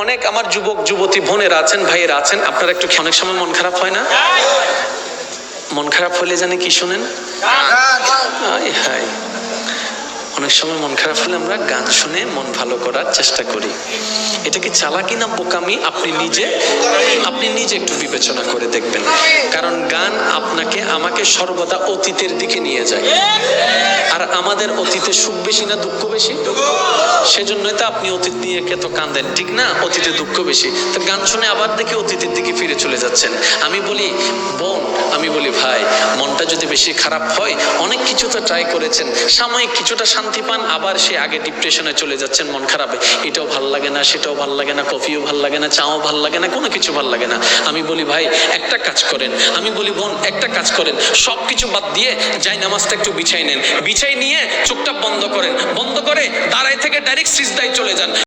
অনেক আমার যুবক যুবতী বোনেরা আছেন, ভাইয়েরা আছেন, আপনারা একটু অনেক সময় মন খারাপ হয় না? মন খারাপ হলে জানে কি শুনেন? হায় হায়, অনেক সময় মন খারাপ হলে আমরা গান শুনে মন ভালো করার চেষ্টা করি। এটা কি চালাকি না বোকামি? আপনি নিজে একটু বিবেচনা করে দেখবেন। কারণ গান আপনাকে আমাকে সর্বদা অতীতের দিকে নিয়ে যায়। আর আমাদের অতীতে সুখ বেশি না দুঃখ বেশি? সেজন্যই তো আপনি অতীত নিয়ে এত কাঁদেন, ঠিক না? অতীতে দুঃখ বেশি, তো গান শুনে আবার দেখি অতীতের দিকে ফিরে চলে যাচ্ছেন। আমি বলি বোন, আমি বলি ভাই, মনটা যদি বেশি খারাপ হয়, অনেক কিছু তো ট্রাই করেছেন, সাময়িক কিছুটা শান্তি পান, আবার সে আগে ডিপ্রেশনে চলে যাচ্ছেন। মন খারাপে এটাও ভাল লাগে না, সেটাও ভাল লাগে না, কফিও ভাল লাগে না, চাও ভাল লাগে না, কোনো কিছু ভাল লাগে না। আমি বলি ভাই একটা কাজ করেন, আমি বলি বোন একটা কাজ করেন, সব কিছু বাদ দিয়ে যাই নামাজটা একটু বিছাই নেন, বিছাই নিয়ে চোখটা বন্ধ করেন, বন্ধ করে দাঁড়ায় থেকে ডাইরেক্ট সিজদায় চলে যান।